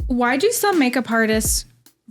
Why do some makeup artists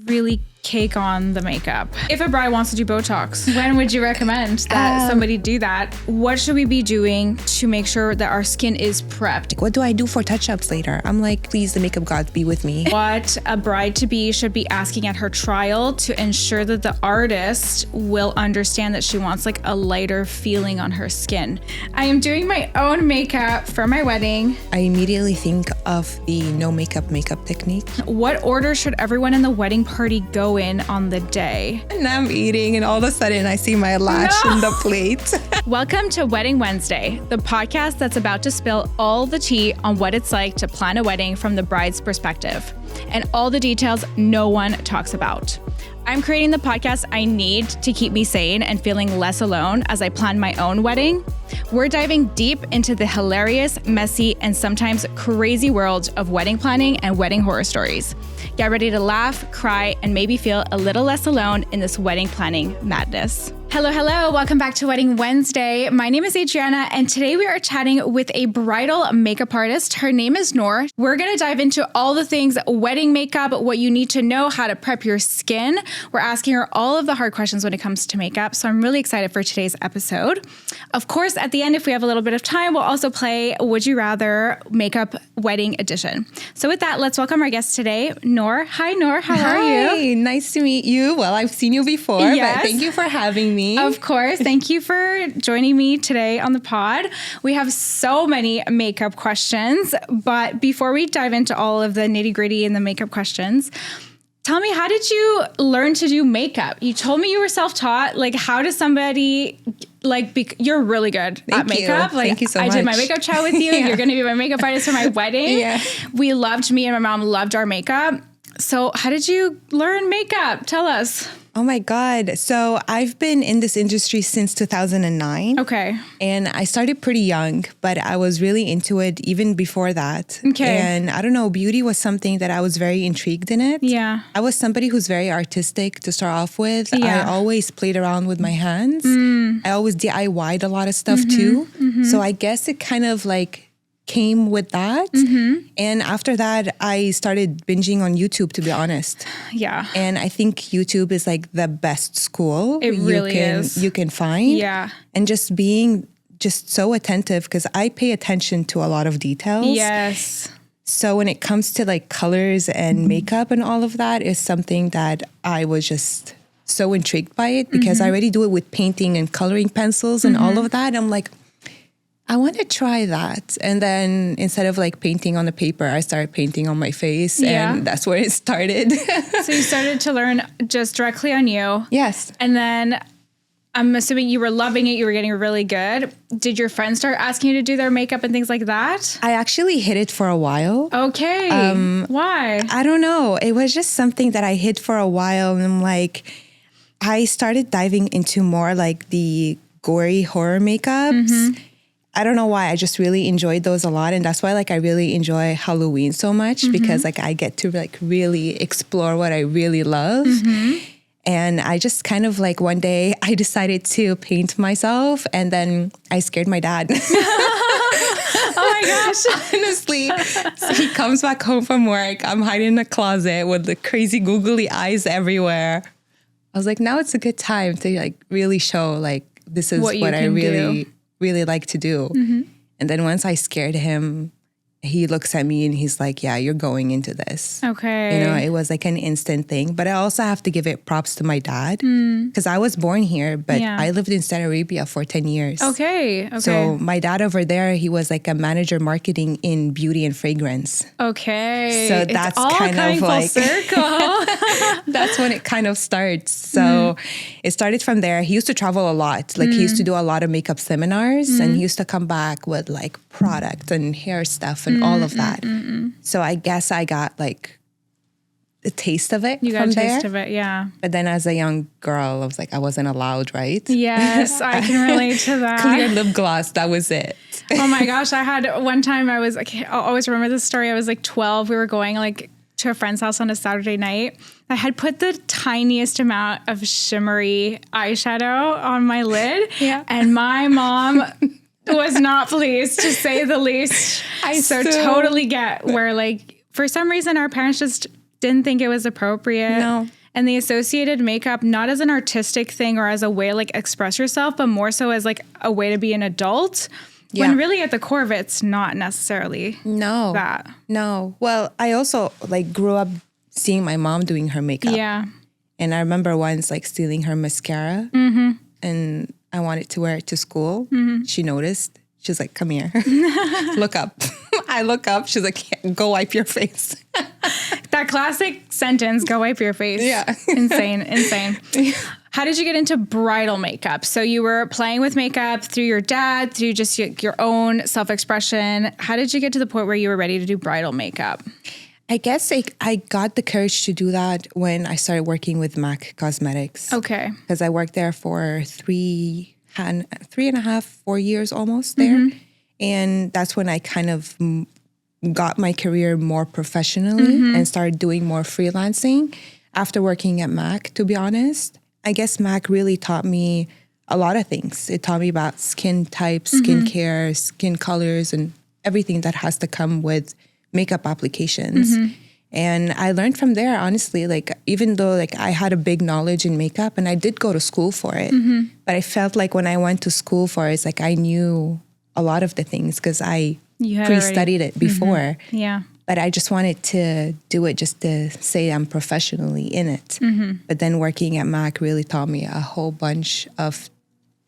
really cake on the makeup? If a bride wants to do Botox, when would you recommend that somebody do that? What should we be doing to make sure that our skin is prepped? What do I do for touch-ups later? I'm like, please, the makeup god, be with me. What a bride-to-be should be asking at her trial to ensure that the artist will understand that she wants like a lighter feeling on her skin. I am doing my own makeup for my wedding. I immediately think of the no makeup technique. What order should everyone in the wedding party go in on the day? And I'm eating and all of a sudden I see my lash in the plate. Welcome to Wedding Wednesday, the podcast that's about to spill all the tea on what it's like to plan a wedding from the bride's perspective and all the details no one talks about. I'm creating the podcast I need to keep me sane and feeling less alone as I plan my own wedding. We're diving deep into the hilarious, messy, and sometimes crazy world of wedding planning and wedding horror stories. Get ready to laugh, cry, and maybe feel a little less alone in this wedding planning madness. Hello, hello. Welcome back to Wedding Wednesday. My name is Adriana, and today we are chatting with a bridal makeup artist. Her name is Nour. We're going to dive into all the things wedding makeup, what you need to know, how to prep your skin. We're asking her all of the hard questions when it comes to makeup, so I'm really excited for today's episode. Of course, at the end, if we have a little bit of time, we'll also play Would You Rather Makeup Wedding Edition. So with that, let's welcome our guest today, Nour. Hi, Nour. How are you? Hi, nice to meet you. Well, I've seen you before, Yes. but thank you for having me. Of course. Thank you for joining me today on the pod. We have so many makeup questions, but before we dive into all of the nitty-gritty and the makeup questions, tell me, how did you learn to do makeup? You told me you were self-taught. Like, how does somebody, you're really good at makeup. Thank you so much. I did my makeup chat with you. Yeah. You're going to be my makeup artist for my wedding. Yeah. Me and my mom loved our makeup. So how did you learn makeup? Tell us. Oh my God. So I've been in this industry since 2009. Okay. And I started pretty young, but I was really into it even before that. Okay. And I don't know, beauty was something that I was very intrigued in it. Yeah. I was somebody who's very artistic to start off with. Yeah. I always played around with my hands. I always DIY'd a lot of stuff too. So I guess it kind of came with that. And after that, I started binging on YouTube, to be honest. Yeah. And I think YouTube is the best school It really is. you can find. Yeah. And just being so attentive, because I pay attention to a lot of details. Yes. So when it comes to colors and makeup and all of that is something that I was just so intrigued by it, because I already do it with painting and coloring pencils and all of that. I'm like, I want to try that. And then instead of painting on the paper, I started painting on my face. Yeah. And that's where it started. So you started to learn just directly on you. Yes. And then I'm assuming you were loving it. You were getting really good. Did your friends start asking you to do their makeup and things like that? I actually hid it for a while. Okay. Why? I don't know. It was just something that I hid for a while. And I'm I started diving into more the gory horror makeups. I don't know why. I just really enjoyed those a lot. And that's why I really enjoy Halloween so much, because I get to really explore what I really love. And I just kind of one day I decided to paint myself, and then I scared my dad. Oh my gosh. Honestly. So he comes back home from work. I'm hiding in the closet with the crazy googly eyes everywhere. I was like, now it's a good time to really show this is what I really like to do. And then once I scared him, he looks at me and he's like, yeah, you're going into this. Okay. It was an instant thing. But I also have to give it props to my dad, because I was born here, but I lived in Saudi Arabia for 10 years. Okay. So my dad over there, he was a manager marketing in beauty and fragrance. Okay. So that's it's all kind of full circle. that's when it kind of starts. So it started from there. He used to travel a lot. He used to do a lot of makeup seminars, and he used to come back with product and hair stuff and all of that. So I guess I got a taste of it. You got from a taste there. of it, yeah. But then as a young girl, I was I wasn't allowed, right? Yes, I can relate to that. Clear lip gloss, that was it. Oh my gosh, I had one time I'll always remember this story. I was 12. We were going to a friend's house on a Saturday night. I had put the tiniest amount of shimmery eyeshadow on my lid. Yeah. And my mom was not pleased, to say the least. I totally get where for some reason, our parents just didn't think it was appropriate. No. And they associated makeup not as an artistic thing or as a way to like express yourself, but more so as like a way to be an adult. Yeah. When really at the core of it, it's not necessarily that. No. Well, I also like grew up seeing my mom doing her makeup. Yeah. And I remember once like stealing her mascara and I wanted to wear it to school. She noticed. She's like, come here, look up. I look up. She's like, yeah, go wipe your face. That classic sentence, go wipe your face. Yeah. Insane. How did you get into bridal makeup? So you were playing with makeup through your dad, through just your own self-expression. How did you get to the point where you were ready to do bridal makeup? I guess I got the courage to do that when I started working with MAC Cosmetics. Okay. Because I worked there for 3.5, 4 years almost there. And that's when I kind of got my career more professionally and started doing more freelancing after working at MAC, to be honest. I guess MAC really taught me a lot of things. It taught me about skin types, skincare, skin colors, and everything that has to come with makeup applications. And I learned from there, honestly, like even though like I had a big knowledge in makeup and I did go to school for it, but I felt like when I went to school for it, it's like I knew a lot of the things because I pre-studied it before. Yeah. But I just wanted to do it just to say I'm professionally in it. But then working at MAC really taught me a whole bunch of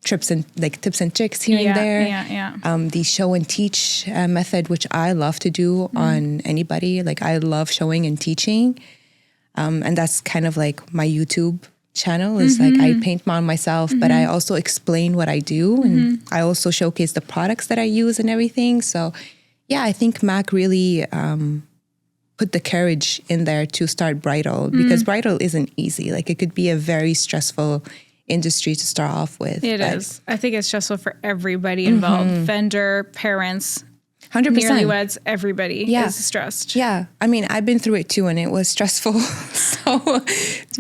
tips and tricks here and there. The show and teach method, which I love to do on anybody. Like I love showing and teaching. And that's kind of like my YouTube channel is like I paint on myself, but I also explain what I do. And I also showcase the products that I use and everything. So yeah, I think MAC really put the courage in there to start bridal because bridal isn't easy. Like it could be a very stressful industry to start off with. It is. I think it's stressful for everybody involved. Vendor, parents, 100%. Newlyweds, everybody is stressed. Yeah. I mean, I've been through it too and it was stressful. So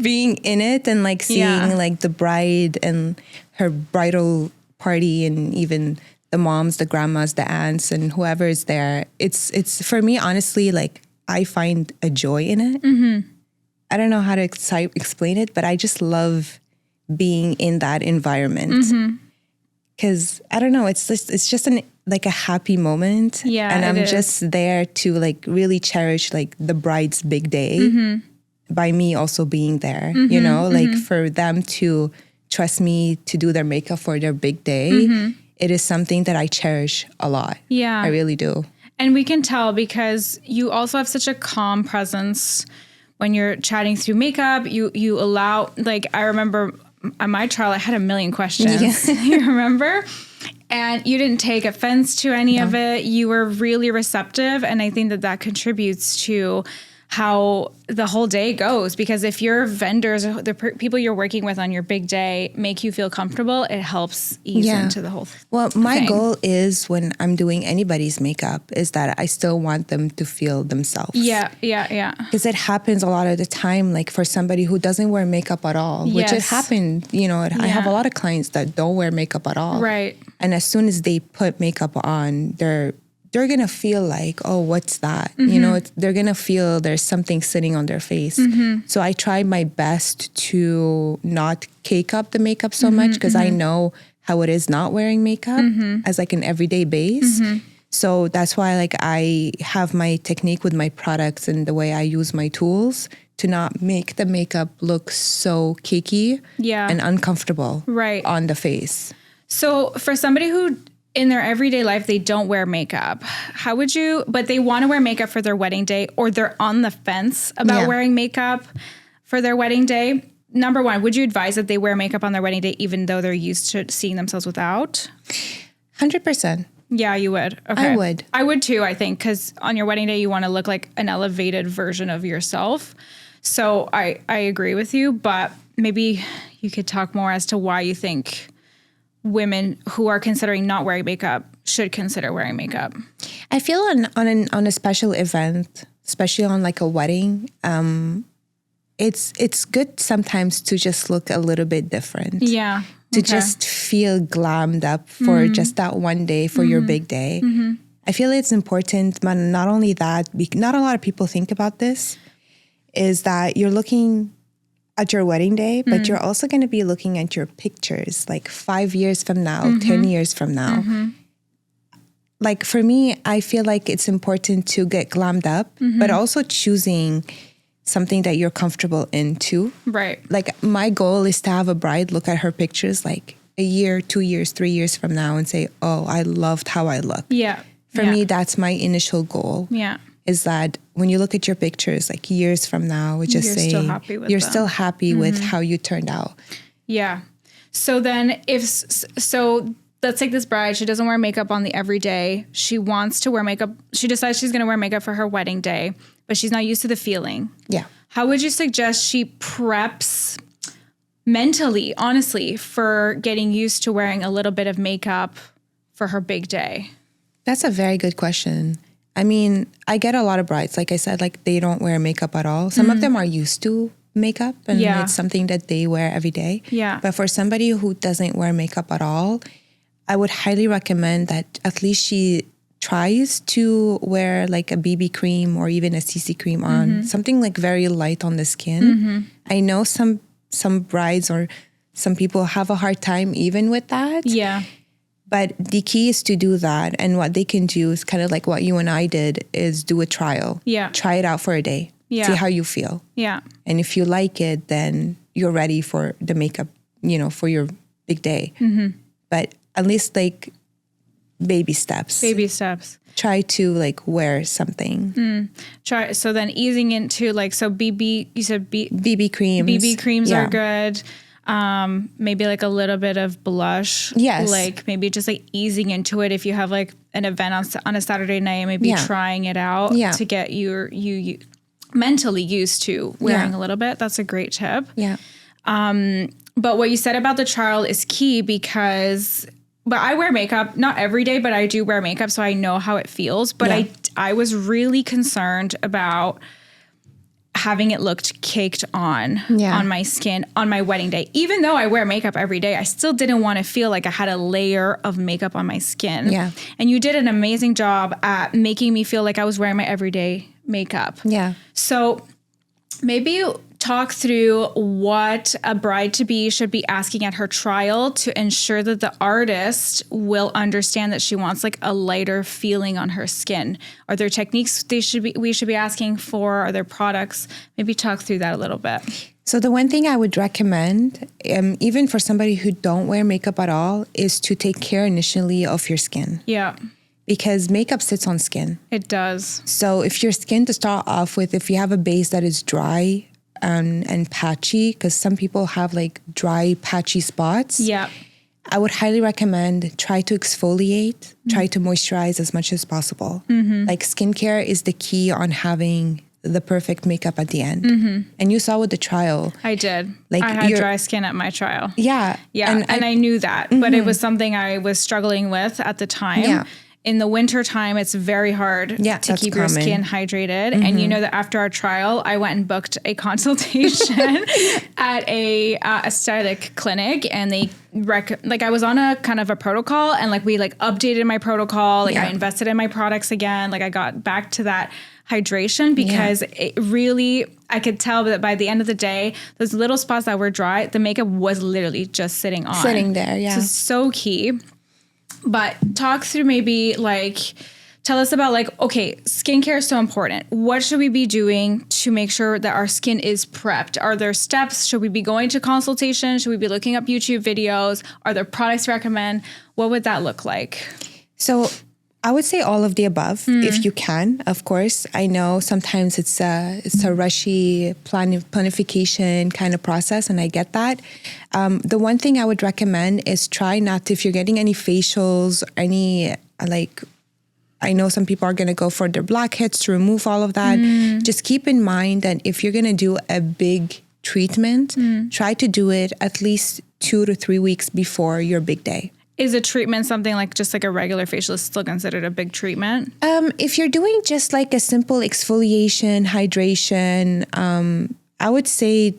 being in it and like seeing like the bride and her bridal party and even the moms, the grandmas, the aunts and whoever is there, it's for me, honestly, like I find a joy in it. I don't know how to explain it, but I just love being in that environment. Because I don't know, it's just like a happy moment. Yeah, and I'm just there to like really cherish like the bride's big day by me also being there, you know, like for them to trust me to do their makeup for their big day. It is something that I cherish a lot. Yeah. I really do. And we can tell because you also have such a calm presence when you're chatting through makeup. You allow, like, I remember on my trial, I had a million questions. You remember? And you didn't take offense to any of it. You were really receptive. And I think that contributes to how the whole day goes. Because if your vendors, the people you're working with on your big day make you feel comfortable, it helps ease into the whole thing. Well, my goal is when I'm doing anybody's makeup is that I still want them to feel themselves. Yeah. Because it happens a lot of the time, like for somebody who doesn't wear makeup at all, which it happened, you know, I have a lot of clients that don't wear makeup at all. Right. And as soon as they put makeup on, they're going to feel like, oh, what's that? You know, they're going to feel there's something sitting on their face. So I try my best to not cake up the makeup so much because I know how it is not wearing makeup as like an everyday base. So that's why like I have my technique with my products and the way I use my tools to not make the makeup look so cakey and uncomfortable on the face. So for somebody who in their everyday life, they don't wear makeup, how would you, but they want to wear makeup for their wedding day or they're on the fence about wearing makeup for their wedding day. Number one, would you advise that they wear makeup on their wedding day even though they're used to seeing themselves without? 100%. Yeah, you would. Okay. I would. I would too, I think, because on your wedding day, you want to look like an elevated version of yourself. So I agree with you, but maybe you could talk more as to why you think women who are considering not wearing makeup should consider wearing makeup. I feel on a special event, especially on like a wedding, it's good sometimes to just look a little bit different. Yeah. To just feel glammed up for just that one day for your big day. I feel it's important, but not only that, not a lot of people think about this, is that you're looking at your wedding day, but you're also going to be looking at your pictures like 5 years from now, 10 years from now. Like for me, I feel like it's important to get glammed up, but also choosing something that you're comfortable in too. Right. Like my goal is to have a bride look at her pictures like a year, 2 years, 3 years from now and say, oh, I loved how I look. Yeah. For me, that's my initial goal. Yeah. Is that when you look at your pictures like years from now, it's just saying you're still happy with how you turned out. Yeah. So then let's take this bride. She doesn't wear makeup on the everyday. She wants to wear makeup. She decides she's going to wear makeup for her wedding day, but she's not used to the feeling. Yeah. How would you suggest she preps mentally, honestly, for getting used to wearing a little bit of makeup for her big day? That's a very good question. I mean, I get a lot of brides, like I said, like they don't wear makeup at all. Some of them are used to makeup and it's something that they wear every day. Yeah. But for somebody who doesn't wear makeup at all, I would highly recommend that at least she tries to wear like a BB cream or even a CC cream on, something like very light on the skin. I know some brides or some people have a hard time even with that. Yeah. But the key is to do that. And what they can do is kind of like what you and I did is do a trial. Yeah. Try it out for a day. Yeah. See how you feel. Yeah. And if you like it, then you're ready for the makeup, for your big day. But at least like baby steps. Baby steps. Try to like wear something. So then easing into like, so you said BB creams. BB creams are good. Maybe like a little bit of blush. Yes. Like maybe just like easing into it if you have like an event on a Saturday night, maybe trying it out to get you mentally used to wearing a little bit. That's a great tip. Yeah. But what you said about the trial is key but I wear makeup, not every day, but I do wear makeup, so I know how it feels. But I was really concerned about having it looked caked on my skin on my wedding day. Even though I wear makeup every day, I still didn't want to feel like I had a layer of makeup on my skin. Yeah. And you did an amazing job at making me feel like I was wearing my everyday makeup. Yeah. So maybe talk through what a bride-to-be should be asking at her trial to ensure that the artist will understand that she wants like a lighter feeling on her skin. Are there techniques we should be asking for? Are there products? Maybe talk through that a little bit. So the one thing I would recommend, even for somebody who don't wear makeup at all, is to take care initially of your skin. Yeah. Because makeup sits on skin. It does. So if your skin to start off with, if you have a base that is dry and patchy, because some people have like dry, patchy spots. Yeah. I would highly recommend try to exfoliate, try to moisturize as much as possible. Like skincare is the key on having the perfect makeup at the end. And you saw with the trial. I did. Like I had dry skin at my trial. Yeah. Yeah. And I knew that, but it was something I was struggling with at the time. Yeah. In the winter time, it's very hard to keep your skin hydrated. And you know that after our trial, I went and booked a consultation at a aesthetic clinic, and they I was on a kind of a protocol, and like we like updated my protocol. Like I invested in my products again. Like I got back to that hydration because it really, I could tell that by the end of the day, those little spots that were dry, the makeup was literally just sitting there. Yeah. So it's so key. But talk through maybe like, tell us about like, okay, skincare is so important. What should we be doing to make sure that our skin is prepped? Are there steps? Should we be going to consultation? Should we be looking up YouTube videos? Are there products to recommend? What would that look like? So I would say all of the above, if you can, of course. I know sometimes it's a rushy planification kind of process, and I get that. The one thing I would recommend is try not to, if you're getting any facials, any like, I know some people are going to go for their blackheads to remove all of that. Just keep in mind that if you're going to do a big treatment, try to do it at least 2 to 3 weeks before your big day. Is a treatment something like just like a regular facial is still considered a big treatment? If you're doing just like a simple exfoliation, hydration, I would say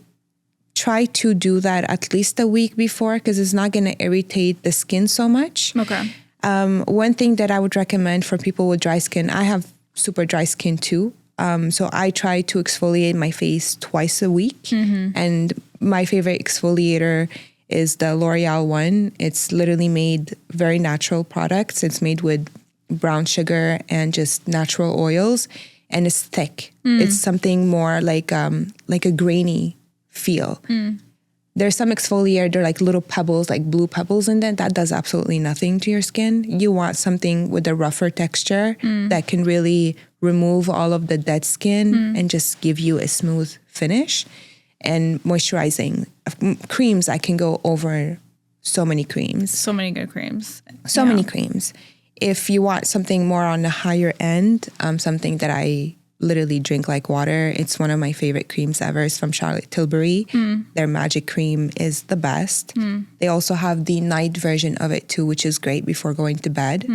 try to do that at least a week before, because it's not going to irritate the skin so much. Okay. One thing that I would recommend for people with dry skin, I have super dry skin too. So I try to exfoliate my face twice a week. And my favorite exfoliator is the L'Oreal one. It's literally made very natural products. It's made with brown sugar and just natural oils, and it's thick. It's something more like a grainy feel. There's some exfoliator, they're like little pebbles, like blue pebbles in there. That does absolutely nothing to your skin. You want something with a rougher texture that can really remove all of the dead skin and just give you a smooth finish. And moisturizing creams, I can go over so many creams. So many good creams. So many creams. If you want something more on the higher end, something that I literally drink like water, it's one of my favorite creams ever. It's from Charlotte Tilbury. Their magic cream is the best. They also have the night version of it too, which is great before going to bed.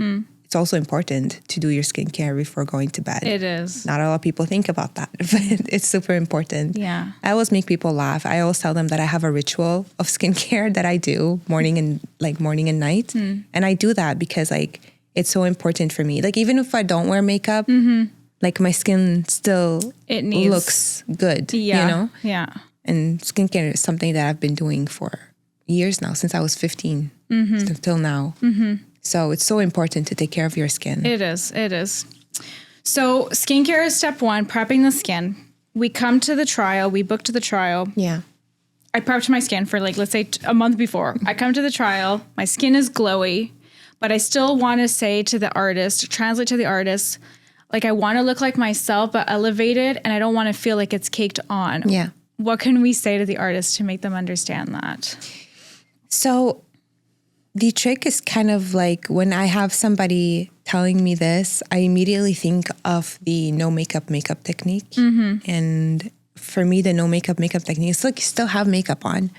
It's also important to do your skincare before going to bed. It is. Not a lot of people think about that, but it's super important. Yeah. I always make people laugh. I always tell them that I have a ritual of skincare that I do morning and night. And I do that because like it's so important for me. Like even if I don't wear makeup, like my skin still looks good, you know? Yeah. And skincare is something that I've been doing for years now, since I was 15 till now. So it's so important to take care of your skin. It is. It is. So skincare is step one, prepping the skin. We come to the trial. We book to the trial. Yeah. I prepped my skin for like, let's say a month before. I come to the trial. My skin is glowy, but I still want to say to the artist, translate to the artist, like I want to look like myself, but elevated, and I don't want to feel like it's caked on. Yeah. What can we say to the artist to make them understand that? So the trick is kind of like when I have somebody telling me this, I immediately think of the no makeup technique. And for me, the no makeup technique is like you still have makeup on,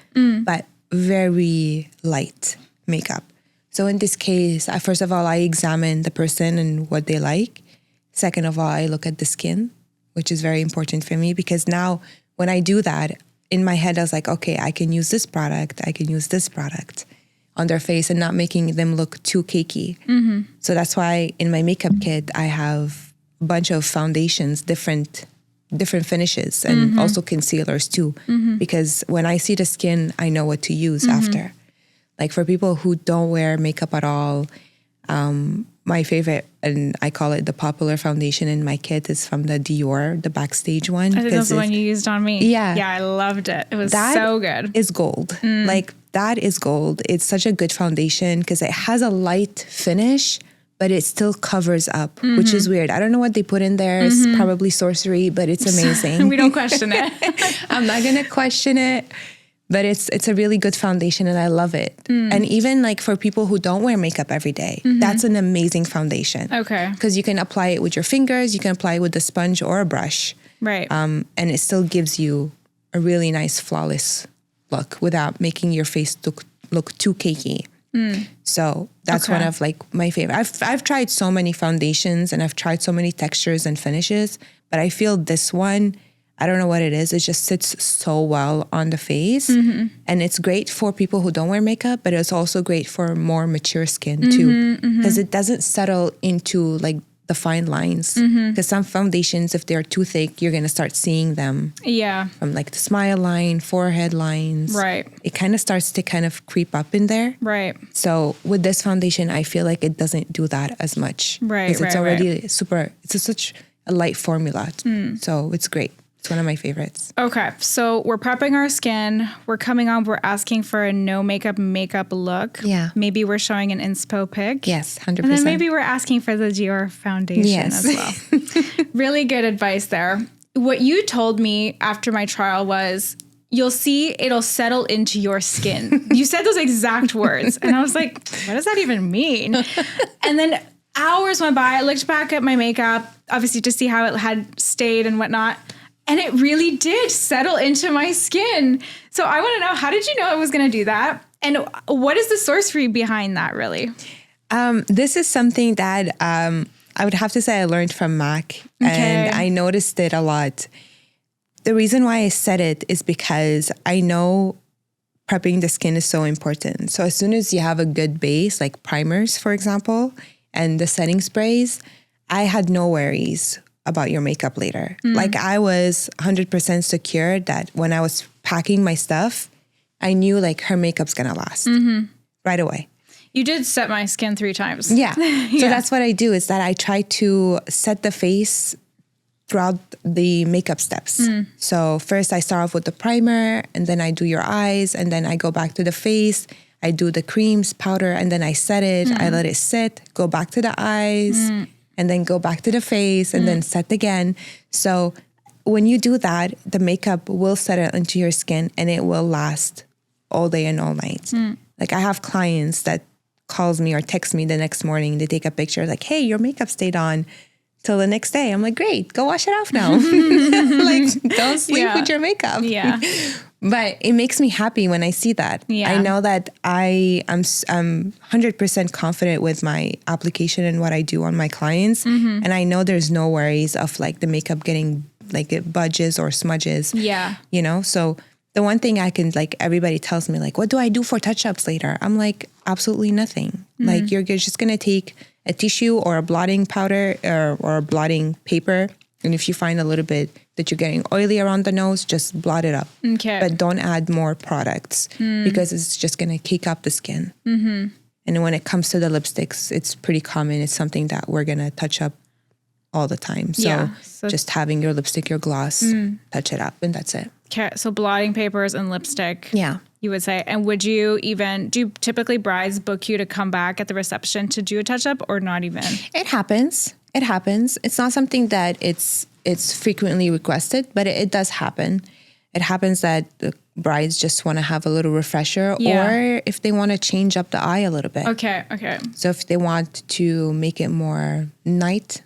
but very light makeup. So in this case, first of all, I examine the person and what they like. Second of all, I look at the skin, which is very important for me because now when I do that, in my head, I was like, okay, I can use this product. I can use this product on their face and not making them look too cakey. So that's why in my makeup kit, I have a bunch of foundations, different finishes, and also concealers too. Because when I see the skin, I know what to use after. Like for people who don't wear makeup at all, my favorite, and I call it the popular foundation in my kit, is from the Dior, the Backstage one. I think that's the one you used on me. Yeah. Yeah, I loved it. It was so good. It's gold. Like that is gold. It's such a good foundation because it has a light finish, but it still covers up, which is weird. I don't know what they put in there. It's probably sorcery, but it's amazing. We don't question it. I'm not going to question it. But it's a really good foundation and I love it. And even like for people who don't wear makeup every day, that's an amazing foundation. Okay. Because you can apply it with your fingers, you can apply it with a sponge or a brush. Right. And it still gives you a really nice flawless look without making your face look too cakey. So that's one of like my favorite. I've tried so many foundations and I've tried so many textures and finishes, but I feel this one, I don't know what it is. It just sits so well on the face. And it's great for people who don't wear makeup, but it's also great for more mature skin too. Because it doesn't settle into like the fine lines. Because some foundations, if they're too thick, you're going to start seeing them. Yeah. From like the smile line, forehead lines. Right. It kind of starts to kind of creep up in there. Right. So with this foundation, I feel like it doesn't do that as much. Right. Because it's already such a light formula. So it's great. It's one of my favorites. Okay. So we're prepping our skin. We're coming on. We're asking for a no makeup look. Yeah. Maybe we're showing an inspo pic. Yes, 100%. And then maybe we're asking for the Dior foundation as well. Really good advice there. What you told me after my trial was, you'll see it'll settle into your skin. You said those exact words. And I was like, what does that even mean? And then hours went by. I looked back at my makeup, obviously to see how it had stayed and whatnot. And it really did settle into my skin. So I want to know, how did you know I was going to do that? And what is the sorcery behind that, really? This is something that I would have to say I learned from Mac. And I noticed it a lot. The reason why I said it is because I know prepping the skin is so important. So as soon as you have a good base, like primers, for example, and the setting sprays, I had no worries about your makeup later. Like I was 100% secure that when I was packing my stuff, I knew like her makeup's gonna last right away. You did set my skin 3 times. Yeah. So that's what I do, is that I try to set the face throughout the makeup steps. So first I start off with the primer, and then I do your eyes, and then I go back to the face. I do the creams, powder, and then I set it. I let it sit, go back to the eyes, and then go back to the face, and then set again. So when you do that, the makeup will settle into your skin, and it will last all day and all night. Like I have clients that calls me or texts me the next morning. They take a picture like, hey, your makeup stayed on till the next day. I'm like, great, go wash it off now. Like, don't sleep with your makeup. Yeah. But it makes me happy when I see that. Yeah. I know that I'm 100% confident with my application and what I do on my clients. And I know there's no worries of like the makeup getting like it budges or smudges. Yeah. You know, so the one thing I can, like, everybody tells me, like, what do I do for touch-ups later? I'm like, absolutely nothing. Like, you're just going to take a tissue or a blotting powder or a blotting paper. And if you find a little bit that you're getting oily around the nose, just blot it up. Okay. But don't add more products because it's just going to cake up the skin. And when it comes to the lipsticks, it's pretty common. It's something that we're going to touch up all the time. So just having your lipstick, your gloss, touch it up, and that's it. Okay, so blotting papers and lipstick. Yeah. You would say. And would you even, do you typically brides book you to come back at the reception to do a touch-up, or not even? It happens. It happens. It's not something that it's frequently requested, but it does happen. It happens that the brides just want to have a little refresher, or if they want to change up the eye a little bit. Okay. So if they want to make it more night,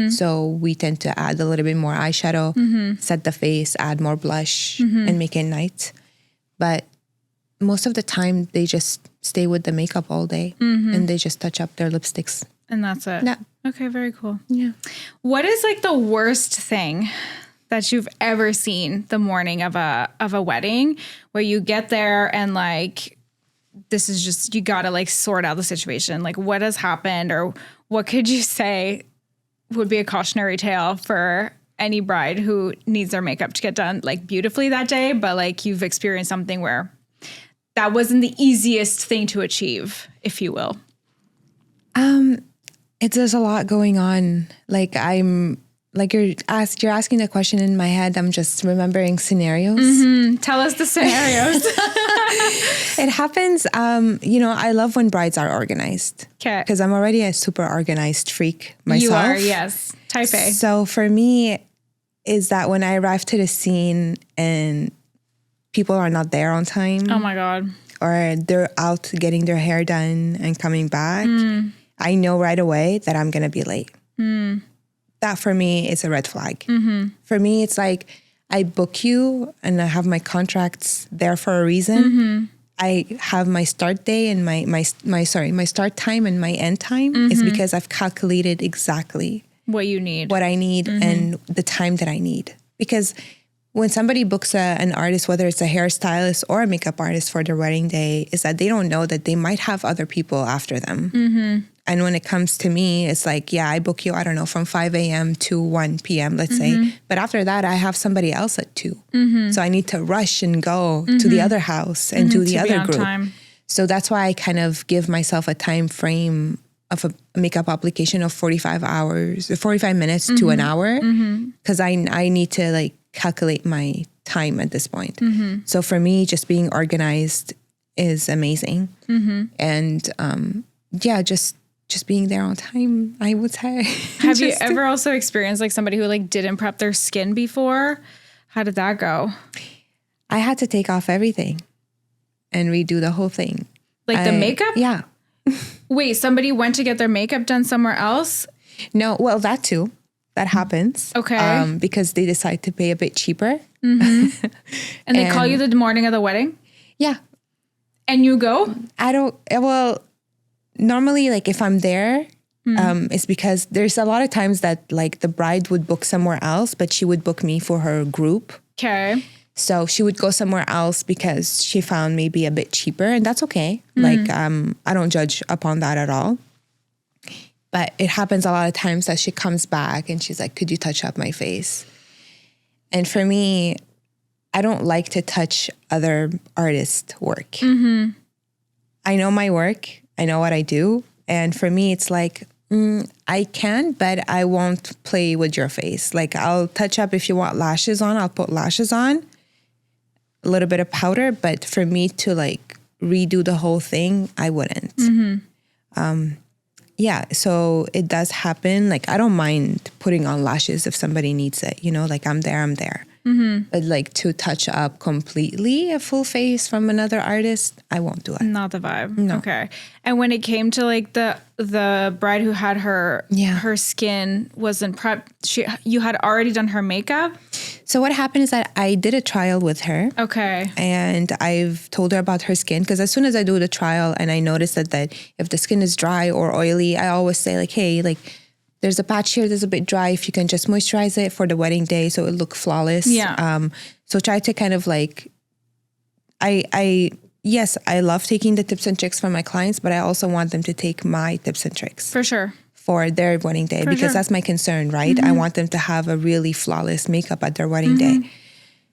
so we tend to add a little bit more eyeshadow, set the face, add more blush, and make it night. But most of the time, they just stay with the makeup all day, and they just touch up their lipsticks. And that's it. Yeah. Okay, very cool. Yeah. What is like the worst thing that you've ever seen the morning of a wedding, where you get there and like, this is just, you got to like sort out the situation. Like, what has happened, or what could you say would be a cautionary tale for any bride who needs their makeup to get done like beautifully that day, but like you've experienced something where that wasn't the easiest thing to achieve, if you will? There's a lot going on. Like you're asking the question in my head. I'm just remembering scenarios. Tell us the scenarios. It happens. I love when brides are organized. Okay. Because I'm already a super organized freak myself. You are, yes. Type A. So for me, is that when I arrive to the scene and people are not there on time. Oh my God. Or they're out getting their hair done and coming back, I know right away that I'm going to be late. That for me is a red flag. For me, it's like I book you and I have my contracts there for a reason. I have my start day and my start time and my end time is because I've calculated exactly what you need, what I need, and the time that I need. Because when somebody books an artist, whether it's a hairstylist or a makeup artist for their wedding day, is that they don't know that they might have other people after them. And when it comes to me, it's like, yeah, I book you, I don't know, from 5 a.m. to 1 p.m., let's say. But after that, I have somebody else at 2. So I need to rush and go to the other house and do the other group. Time. So that's why I kind of give myself a time frame of a makeup application of 45 minutes to an hour. Because I need to like calculate my time at this point. So for me, just being organized is amazing. And just being there on time, I would say. Have you ever also experienced like somebody who like didn't prep their skin before? How did that go? I had to take off everything and redo the whole thing. Like the makeup? Yeah. Wait, somebody went to get their makeup done somewhere else? No, well, that too. That happens. Okay. Because they decide to pay a bit cheaper. And they call you the morning of the wedding? Yeah. And you go? Normally, like if I'm there, it's because there's a lot of times that like the bride would book somewhere else, but she would book me for her group. Okay. So she would go somewhere else because she found maybe a bit cheaper, and that's okay. Like, I don't judge upon that at all. But it happens a lot of times that she comes back and she's like, could you touch up my face? And for me, I don't like to touch other artists' work. I know my work. I know what I do. And for me, it's like, I can, but I won't play with your face. Like, I'll touch up if you want lashes on, I'll put lashes on, a little bit of powder. But for me to like redo the whole thing, I wouldn't. Yeah, so it does happen. Like, I don't mind putting on lashes if somebody needs it, you know, like I'm there. But like to touch up completely a full face from another artist, I won't do it. Not the vibe. No. Okay. And when it came to like the bride who had her skin wasn't prepped, you had already done her makeup? So what happened is that I did a trial with her. Okay. And I've told her about her skin, because as soon as I do the trial and I notice that if the skin is dry or oily, I always say like, hey, like there's a patch here that's a bit dry. If you can just moisturize it for the wedding day so it look flawless. Yeah. So try to kind of like, yes, I love taking the tips and tricks from my clients, but I also want them to take my tips and tricks. For sure. For their wedding day, because that's my concern, right? I want them to have a really flawless makeup at their wedding day.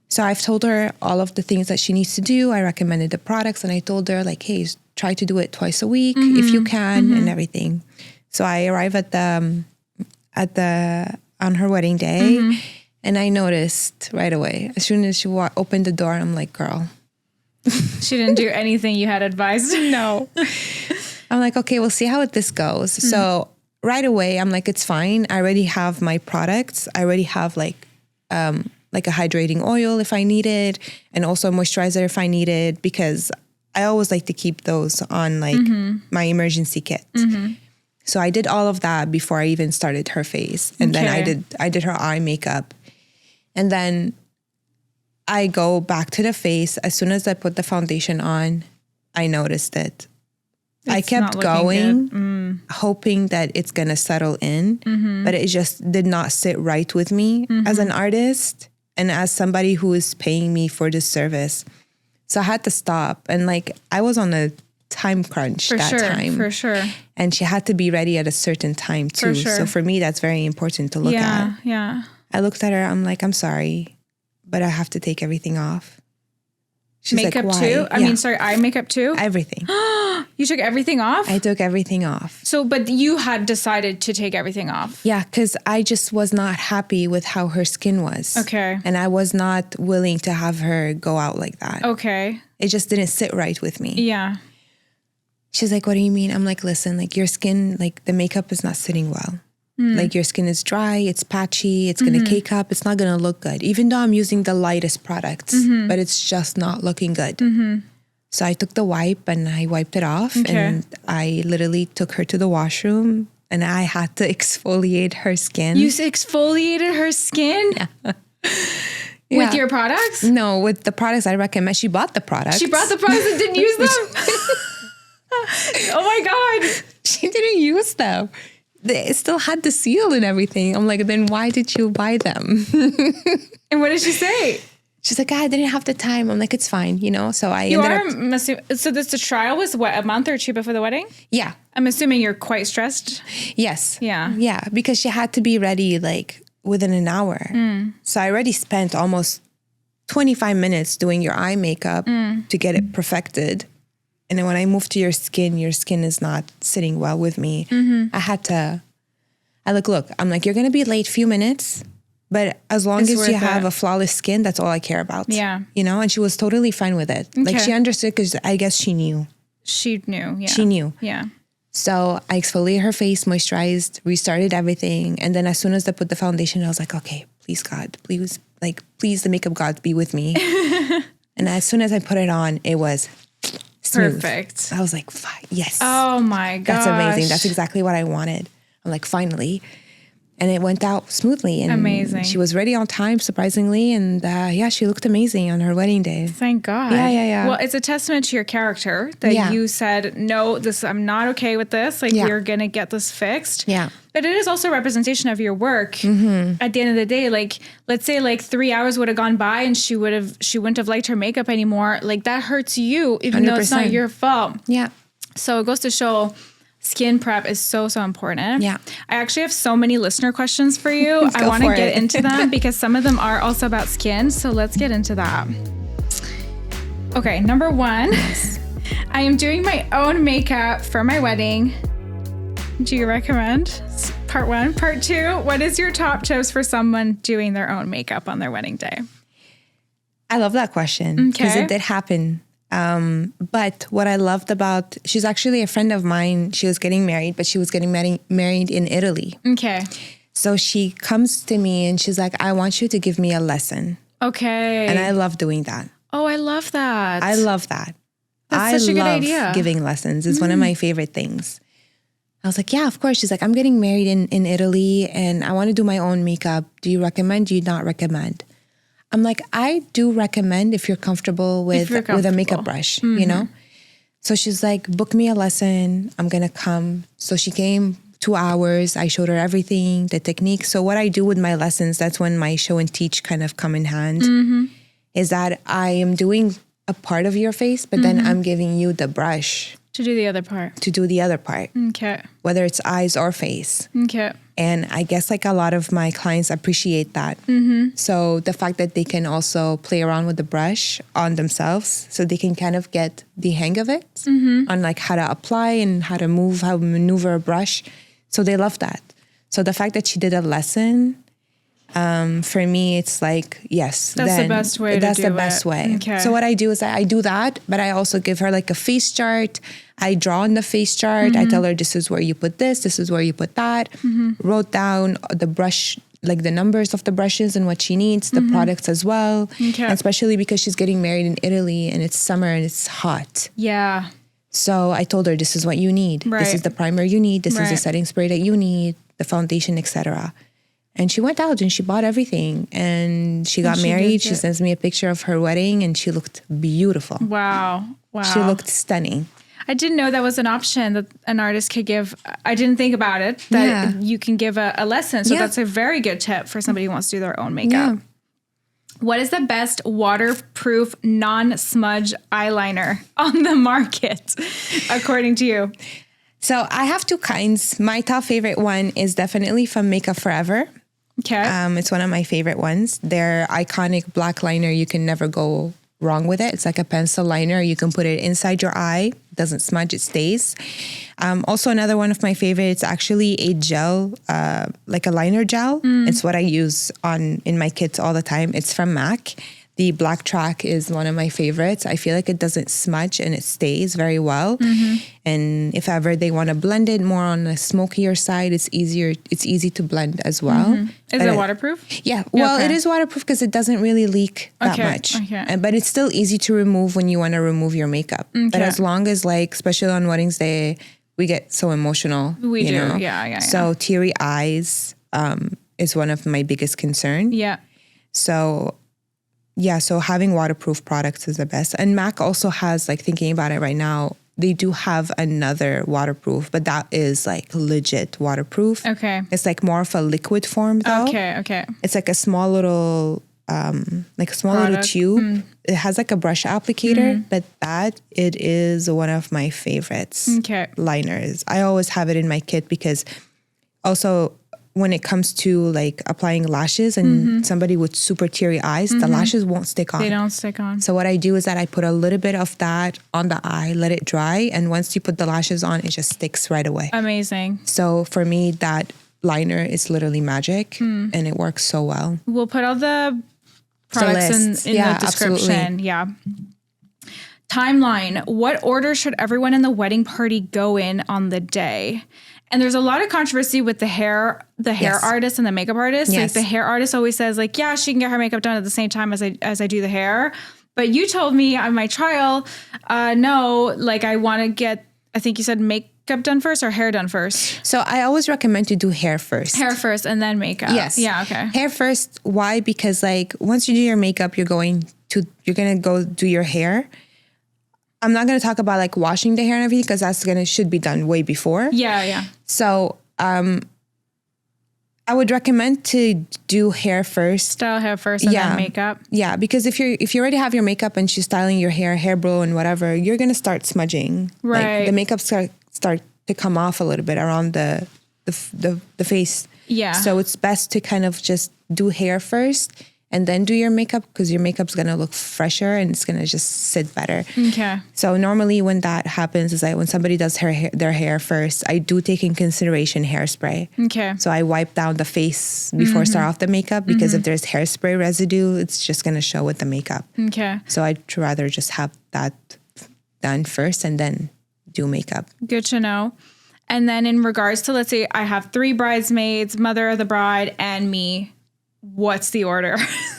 So I've told her all of the things that she needs to do. I recommended the products, and I told her like, hey, try to do it twice a week if you can, and everything. So I arrive on her wedding day, and I noticed right away, as soon as she opened the door, I'm like, girl. She didn't do anything you had advised? No. I'm like, okay, we'll see how this goes. So right away, I'm like, it's fine. I already have my products. I already have like a hydrating oil if I need it, and also a moisturizer if I need it, because I always like to keep those on like my emergency kit. So I did all of that before I even started her face. And then I did her eye makeup. And then I go back to the face. As soon as I put the foundation on, I noticed it. I kept going, hoping that it's going to settle in, but it just did not sit right with me as an artist and as somebody who is paying me for this service. So I had to stop. And like, I was on a time crunch time. For sure. And she had to be ready at a certain time too. So for me, that's very important to look at. Yeah. I looked at her. I'm like, I'm sorry, but I have to take everything off. She's makeup like, why? too? I mean, sorry, eye makeup too? Everything. You took everything off? I took everything off. So, but you had decided to take everything off? Yeah, because I just was not happy with how her skin was. Okay. And I was not willing to have her go out like that. Okay. It just didn't sit right with me. Yeah. She's like, what do you mean? I'm like, listen, like your skin, like the makeup is not sitting well. Like your skin is dry, it's patchy, it's going to cake up, it's not going to look good. Even though I'm using the lightest products, but it's just not looking good. So I took the wipe and I wiped it off, and I literally took her to the washroom and I had to exfoliate her skin. You exfoliated her skin? Yeah. With your products? No, with the products I recommend. She bought the products. She bought the products and didn't use them? Oh my God. She didn't use them. They still had the seal and everything. I'm like, then why did you buy them? And what did she say? She's like, I didn't have the time. I'm like, it's fine, you know? So I So the trial was what, a month or two before the wedding? Yeah. I'm assuming you're quite stressed. Yes. Yeah. Yeah, because she had to be ready like within an hour. So I already spent almost 25 minutes doing your eye makeup to get it perfected. And then when I moved to your skin is not sitting well with me. I'm like, you're going to be late few minutes, but as long as you have a flawless skin, that's all I care about. Yeah. You know, and she was totally fine with it. Like she understood, because I guess she knew. She knew. Yeah. She knew. Yeah. So I exfoliated her face, moisturized, restarted everything. And then as soon as I put the foundation, I was like, okay, please God, please the makeup God be with me. And as soon as I put it on, it was smooth. Perfect. I was like, yes. Oh my gosh. That's amazing. That's exactly what I wanted. I'm like, finally. And it went out smoothly. And amazing. She was ready on time, surprisingly. And she looked amazing on her wedding day. Thank God. Yeah. Well, it's a testament to your character that you said, no, I'm not okay with this. Like, we're going to get this fixed. Yeah. But it is also a representation of your work. At the end of the day, like, let's say like 3 hours would have gone by and she wouldn't have liked her makeup anymore. Like, that hurts you, even 100%. though it's not your fault. Yeah. So it goes to show skin prep is so, so important. Yeah. I actually have so many listener questions for you. I want to get into them because some of them are also about skin. So let's get into that. Okay. Number one, I am doing my own makeup for my wedding. Do you recommend? Part one. Part two, what is your top tips for someone doing their own makeup on their wedding day? I love that question because it did happen. But what I loved about, she's actually a friend of mine. She was getting married, but she was getting married in Italy. Okay. So she comes to me and she's like, I want you to give me a lesson. Okay. And I love doing that. Oh, I love that. I love that. That's such a good idea. I love giving lessons. It's one of my favorite things. I was like, yeah, of course. She's like, I'm getting married in Italy and I want to do my own makeup. Do you recommend? Do you not recommend? I'm like, I do recommend if you're comfortable with a makeup brush, you know? So she's like, book me a lesson. I'm going to come. So she came 2 hours. I showed her everything, the technique. So what I do with my lessons, that's when my show and teach kind of come in hand, is that I am doing a part of your face, but then I'm giving you the brush. To do the other part. To do the other part. Okay. Whether it's eyes or face. Okay. And I guess like a lot of my clients appreciate that. So the fact that they can also play around with the brush on themselves so they can kind of get the hang of it on like how to apply and how to move, how to maneuver a brush. So they love that. So the fact that she did a lesson, for me, it's like, yes. That's the best way to do it. That's the best way. Okay. So what I do is I do that, but I also give her like a face chart. I draw on the face chart. I tell her this is where you put this is where you put that. Wrote down the brush, like the numbers of the brushes and what she needs, the products as well. Okay. And especially because she's getting married in Italy and it's summer and it's hot. Yeah. So I told her this is what you need. Right. This is the primer you need. This is the setting spray that you need, the foundation, etc. And she went out and she bought everything and she got married. She sends me a picture of her wedding and she looked beautiful. Wow. She looked stunning. I didn't know that was an option that an artist could give. I didn't think about it, that you can give a lesson. So that's a very good tip for somebody who wants to do their own makeup. What is the best waterproof non-smudge eyeliner on the market, according to you? So I have two kinds. My top favorite one is definitely from Makeup Forever. Okay. It's one of my favorite ones. Their iconic black liner, you can never go wrong with it. It's like a pencil liner. You can put it inside your eye. It doesn't smudge, it stays. Also another one of my favorites, actually a gel, like a liner gel. It's what I use in my kits all the time. It's from MAC. The black track is one of my favorites. I feel like it doesn't smudge and it stays very well. And if ever they want to blend it more on the smokier side, it's easy to blend as well. Is it waterproof? Yeah. Well, it is waterproof because it doesn't really leak that much. But it's still easy to remove when you want to remove your makeup. But as long as like, especially on weddings day, we get so emotional. We do. Know? Yeah. So teary eyes is one of my biggest concern. Yeah. So having waterproof products is the best. And MAC also has, like, thinking about it right now, they do have another waterproof, but that is like legit waterproof. Okay. It's like more of a liquid form though. Okay. It's like a small little, little tube. It has like a brush applicator, but it is one of my favorites. Okay. Liners. I always have it in my kit because also, when it comes to like applying lashes and somebody with super teary eyes, the lashes won't stick on. They don't stick on. So what I do is that I put a little bit of that on the eye, let it dry. And once you put the lashes on, it just sticks right away. Amazing. So for me, that liner is literally magic and it works so well. We'll put all the products in the description. Absolutely. Yeah. Timeline. What order should everyone in the wedding party go in on the day? And there's a lot of controversy with the hair artist and the makeup artist. Yes. Like the hair artist always says like, yeah, she can get her makeup done at the same time as I do the hair. But you told me on my trial, no, like I want to get, I think you said make makeup done first or hair done first? So I always recommend to do hair first. Hair first and then makeup. Yes. Yeah. Okay. Hair first. Why? Because like once you do your makeup, you're gonna go do your hair. I'm not gonna talk about like washing the hair and everything because should be done way before. Yeah. Yeah. So I would recommend to do hair first. Style hair first and then makeup. Yeah, because if you already have your makeup and she's styling your hair blow and whatever, you're gonna start smudging. Right. Like the makeup start to come off a little bit around the face. Yeah. So it's best to kind of just do hair first and then do your makeup because your makeup's gonna look fresher and it's gonna just sit better. Okay. So normally when that happens is like when somebody does their hair first, I do take in consideration hairspray. Okay. So I wipe down the face before I start off the makeup because if there's hairspray residue, it's just gonna show with the makeup. Okay. So I'd rather just have that done first and then do makeup. Good to know. And then in regards to, let's say I have 3 bridesmaids, mother of the bride, and me. What's the order?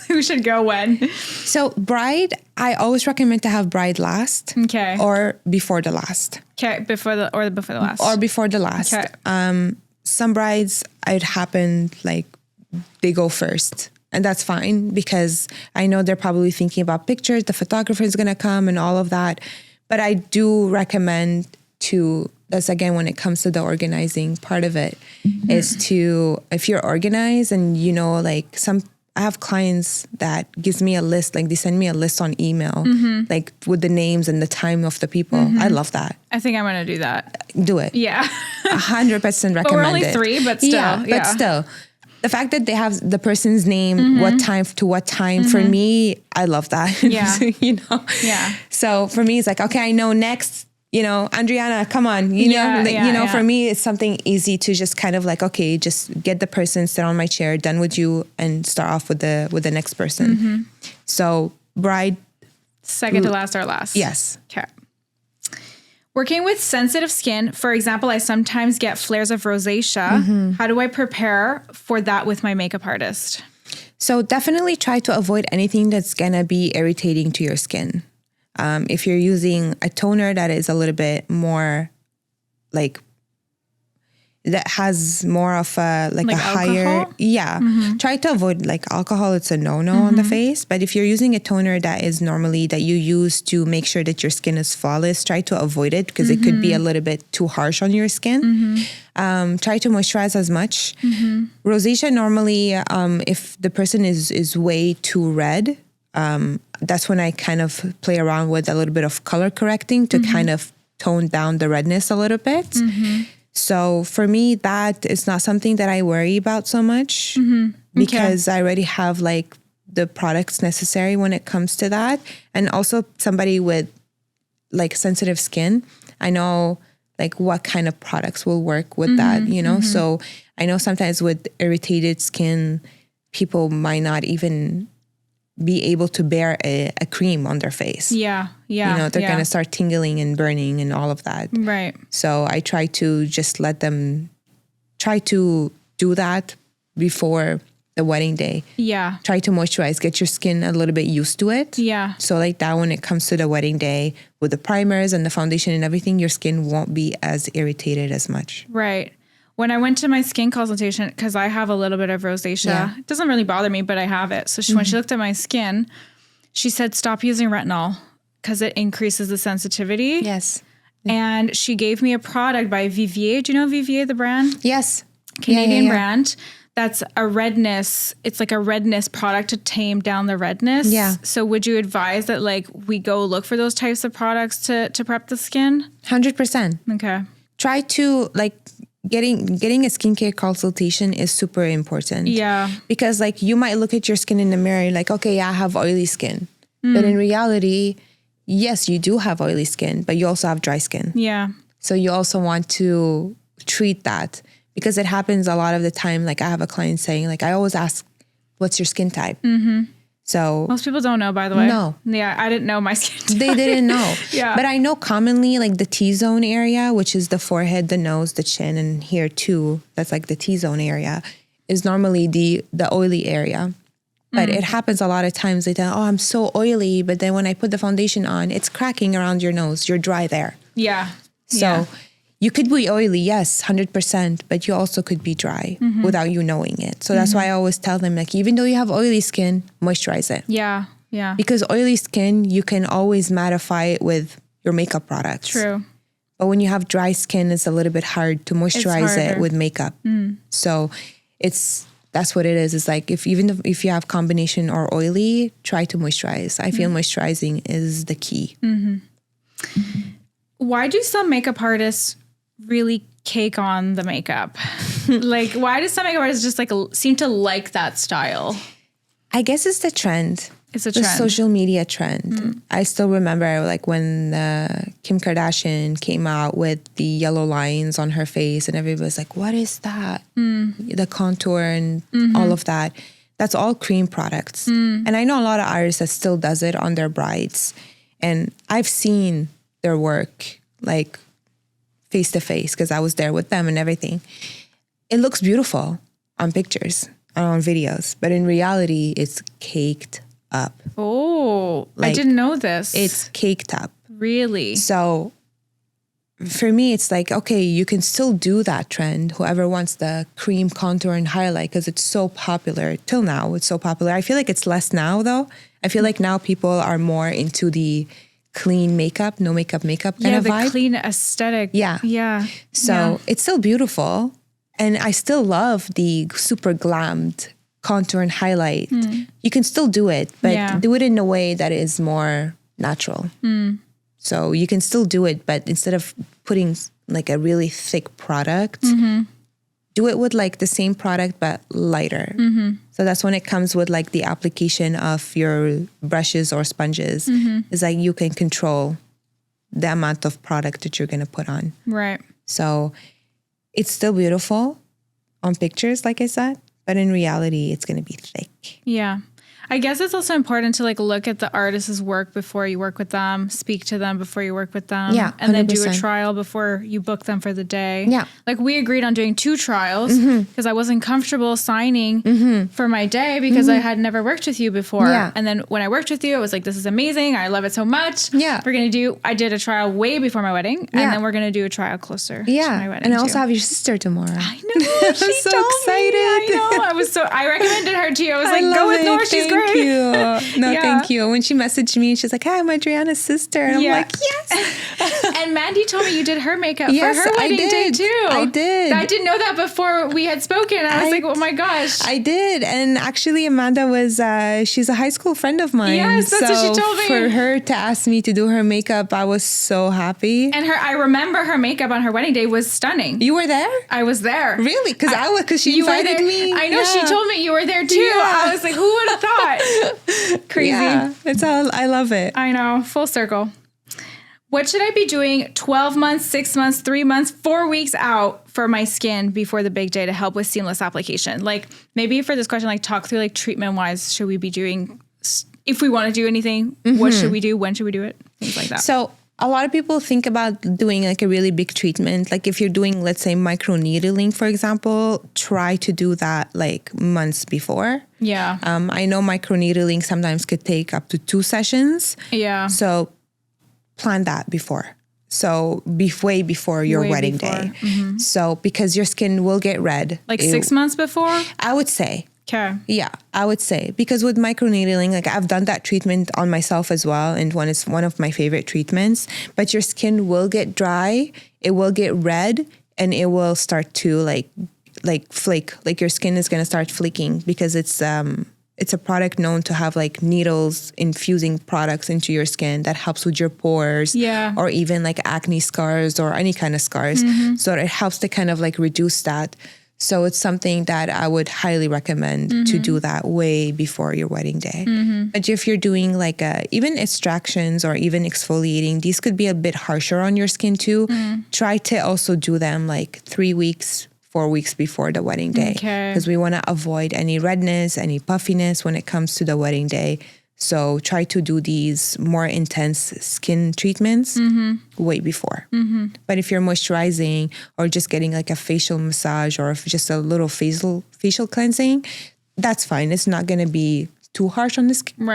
Who should go when? So bride, I always recommend to have bride last. Okay. Or before the last. Okay, before the last. Or before the last. Okay. Some brides, it happened like they go first. And that's fine because I know they're probably thinking about pictures, the photographer is going to come and all of that. But I do recommend that's again, when it comes to the organizing part of it, is to, if you're organized and like I have clients that gives me a list, like they send me a list on email, like with the names and the time of the people. I love that. I think I'm going to do that. Do it. Yeah. 100% recommend it. But we're only 3, but still. Yeah, but still. The fact that they have the person's name, what time to what time, for me, I love that. Yeah. Yeah. So for me, it's like, okay, I know next, Adriana, come on, for me, it's something easy to just kind of like, okay, just get the person, sit on my chair, done with you, and start off with the next person. So bride. Second to last or last. Yes. Okay. Working with sensitive skin, for example, I sometimes get flares of rosacea. How do I prepare for that with my makeup artist? So definitely try to avoid anything that's going to be irritating to your skin. If you're using a toner that is a little bit more like, that has more of a like a higher, try to avoid like alcohol. It's a no on the face. But if you're using a toner that is normally that you use to make sure that your skin is flawless, try to avoid it because it could be a little bit too harsh on your skin. Try to moisturize as much. Rosacea normally, if the person is way too red, that's when I kind of play around with a little bit of color correcting to kind of tone down the redness a little bit. So for me, that is not something that I worry about so much because I already have like the products necessary when it comes to that. And also somebody with like sensitive skin, I know like what kind of products will work with that, So I know sometimes with irritated skin, people might not even be able to bear a cream on their face. Yeah. They're going to start tingling and burning and all of that. Right. So I try to just let them try to do that before the wedding day. Yeah. Try to moisturize, get your skin a little bit used to it. Yeah. So like that when it comes to the wedding day with the primers and the foundation and everything, your skin won't be as irritated as much. Right. When I went to my skin consultation, because I have a little bit of rosacea, it doesn't really bother me, but I have it. So when she looked at my skin, she said, stop using retinol because it increases the sensitivity. Yes. And she gave me a product by Vivier. Do you know Vivier, the brand? Yes. Canadian brand. That's a redness. It's like a redness product to tame down the redness. Yeah. So would you advise that like we go look for those types of products to prep the skin? 100%. Okay. Try to like getting a skincare consultation is super important. Yeah. Because like you might look at your skin in the mirror like, okay, I have oily skin. But in reality, yes, you do have oily skin, but you also have dry skin. Yeah. So you also want to treat that because it happens a lot of the time. Like I have a client saying like, I always ask, what's your skin type? So most people don't know, by the way. No. Yeah, I didn't know my skin type. They didn't know. Yeah. But I know commonly like the T-zone area, which is the forehead, the nose, the chin, and here too, that's like the T-zone area, is normally the oily area. But it happens a lot of times. They tell, oh, I'm so oily. But then when I put the foundation on, it's cracking around your nose. You're dry there. Yeah. So you could be oily, yes, 100%, but you also could be dry without you knowing it. So that's why I always tell them, like, even though you have oily skin, moisturize it. Yeah. Yeah. Because oily skin, you can always mattify it with your makeup products. True. But when you have dry skin, it's a little bit hard to moisturize it with makeup. So that's what it is. It's like if you have combination or oily, try to moisturize. I feel moisturizing is the key. Why do some makeup artists really cake on the makeup? Like, why do some makeup artists just like seem to like that style? I guess it's the trend. It's a trend. The social media trend. I still remember like when Kim Kardashian came out with the yellow lines on her face and everybody was like, what is that? The contour and all of that. That's all cream products. And I know a lot of artists that still does it on their brides. And I've seen their work like face to face because I was there with them and everything. It looks beautiful on pictures and on videos, but in reality, it's caked up. Oh, like, I didn't know this. It's caked up. Really? So for me, it's like, okay, you can still do that trend. Whoever wants the cream contour and highlight, because it's so popular. Till now, it's so popular. I feel like it's less now, though. I feel like now people are more into the clean makeup, no makeup kind of vibe. Yeah, the clean aesthetic. Yeah. Yeah. So it's still beautiful. And I still love the super glammed contour and highlight. You can still do it, but do it in a way that is more natural. So you can still do it, but instead of putting like a really thick product, do it with like the same product, but lighter. So that's when it comes with like the application of your brushes or sponges. It's like you can control the amount of product that you're going to put on. Right. So it's still beautiful on pictures, like I said, but in reality, it's going to be thick. Yeah. I guess it's also important to like look at the artist's work before you work with them, speak to them before you work with them, and then do a trial before you book them for the day. Yeah. Like we agreed on doing 2 trials because I wasn't comfortable signing for my day because I had never worked with you before. Yeah. And then when I worked with you, I was like, this is amazing. I love it so much. Yeah. I did a trial way before my wedding and then we're going to do a trial closer to my wedding. And I also have your sister tomorrow. I know. She I'm so told excited. Me. I know. I recommended her to you. I was like, go with Nour. She's great. Thank you. Thank you. When she messaged me, she's like, hi, I'm Adriana's sister. And I'm like, yes. And Mandy told me you did her makeup for her wedding day too. I did. I didn't know that before we had spoken. I was like, oh my gosh. I did. And actually, Amanda was, she's a high school friend of mine. Yes, that's what she told me. For her to ask me to do her makeup, I was so happy. And I remember her makeup on her wedding day was stunning. You were there? I was there. Really? Because she invited me. I know, she told me you were there too. I was like, who would have thought? Crazy. Yeah, I love it. I know. Full circle. What should I be doing 12 months, 6 months, 3 months, 4 weeks out for my skin before the big day to help with seamless application? Like maybe for this question, like talk through like treatment wise, should we be doing, if we want to do anything, what should we do? When should we do it? Things like that. So a lot of people think about doing like a really big treatment. Like if you're doing, let's say, microneedling, for example, try to do that like months before. Yeah. I know microneedling sometimes could take up to 2 sessions. Yeah. So plan that before. So way before your wedding day. So because your skin will get red. Like 6 months before? I would say. Okay. Yeah, I would say, because with microneedling, like I've done that treatment on myself as well, and it's one of my favorite treatments. But your skin will get dry, it will get red, and it will start to like flake. Like your skin is gonna start flaking because it's a product known to have like needles infusing products into your skin that helps with your pores, or even like acne scars or any kind of scars. So it helps to kind of like reduce that. So it's something that I would highly recommend to do that way before your wedding day. But if you're doing like even extractions or even exfoliating, these could be a bit harsher on your skin too. Try to also do them like 3 weeks, 4 weeks before the wedding day. Because we want to avoid any redness, any puffiness when it comes to the wedding day. So try to do these more intense skin treatments way before. But if you're moisturizing or just getting like a facial massage or just a little facial cleansing, that's fine. It's not going to be too harsh on the skin,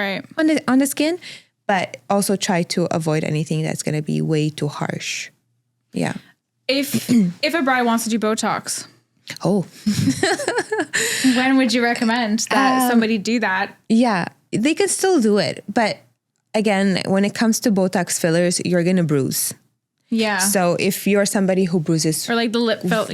on the skin. But also try to avoid anything that's going to be way too harsh. Yeah. If a bride wants to do Botox, Oh, when would you recommend that somebody do that? yeah, they can still do it. But again, when it comes to Botox fillers, you're going to bruise. Yeah. So if you're somebody who bruises, Or like the lip lip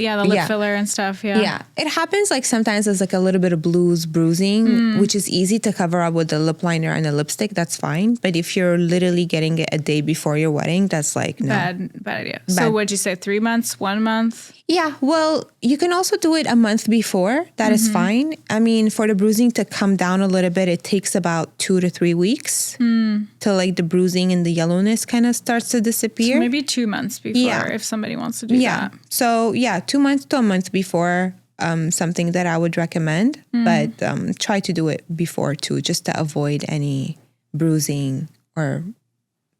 filler and stuff. Yeah. yeah, it happens like sometimes there's like a little bit of bruising, which is easy to cover up with the lip liner and the lipstick. That's fine. But if you're literally getting it a day before your wedding, that's like, no. Bad idea. So would you say 3 months, 1 month? Yeah, well, you can also do it a month before. That is fine. I mean, for the bruising to come down a little bit, it takes about 2 to 3 weeks till like the bruising and the yellowness kind of starts to disappear. So maybe 2 months before if somebody wants to do that. So yeah, 2 months to a month before, something that I would recommend. But try to do it before too, just to avoid any bruising or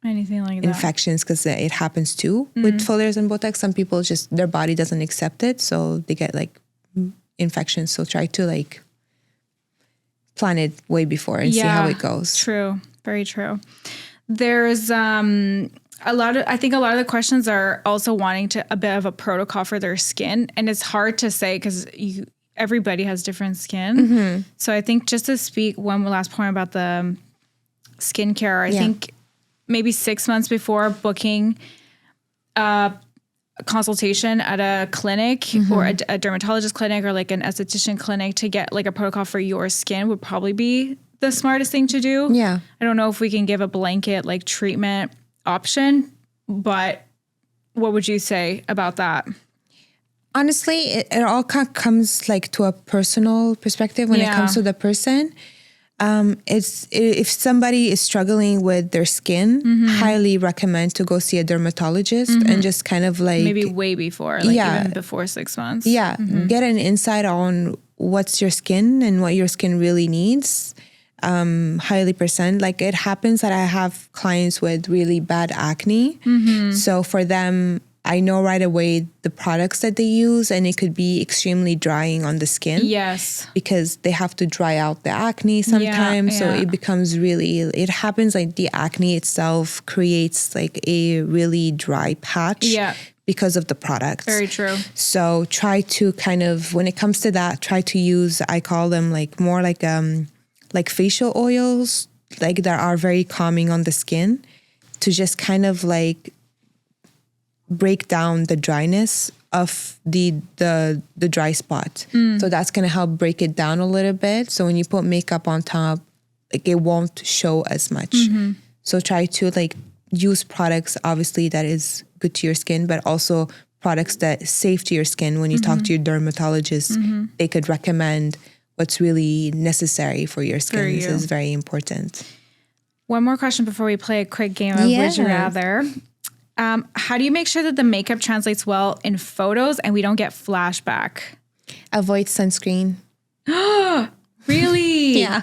anything like that. Infections, because it happens too with fillers and Botox. Some people just, their body doesn't accept it, so they get like infections. So try to like plan it way before and see how it goes. True. Very true. There's I think a lot of the questions are also wanting a bit of a protocol for their skin, and it's hard to say because everybody has different skin. So I think just to speak one last point about the skincare, I think maybe 6 months before booking a consultation at a clinic or a dermatologist clinic or like an esthetician clinic to get like a protocol for your skin would probably be the smartest thing to do. Yeah. I don't know if we can give a blanket like treatment option, but what would you say about that? Honestly, it all comes like to a personal perspective when it comes to the person. If somebody is struggling with their skin, highly recommend to go see a dermatologist and just kind of like maybe way before, like even before 6 months. Yeah, get an insight on what's your skin and what your skin really needs. Highly percent. Like it happens that I have clients with really bad acne. So for them, I know right away the products that they use, and it could be extremely drying on the skin. Yes. Because they have to dry out the acne sometimes. So it becomes it happens like the acne itself creates like a really dry patch. Yeah. Because of the products. Very true. So try to kind of, when it comes to that, try to use, I call them like more like facial oils, like that are very calming on the skin, to just kind of like break down the dryness of the dry spot. So that's going to help break it down a little bit. So when you put makeup on top, like it won't show as much. So try to like use products obviously that is good to your skin, but also products that safe to your skin. When you talk to your dermatologist, they could recommend what's really necessary for your skin. This is very important. One more question before we play a quick game of Would You Rather. How do you make sure that the makeup translates well in photos and we don't get flashback? Avoid sunscreen. Really? Yeah.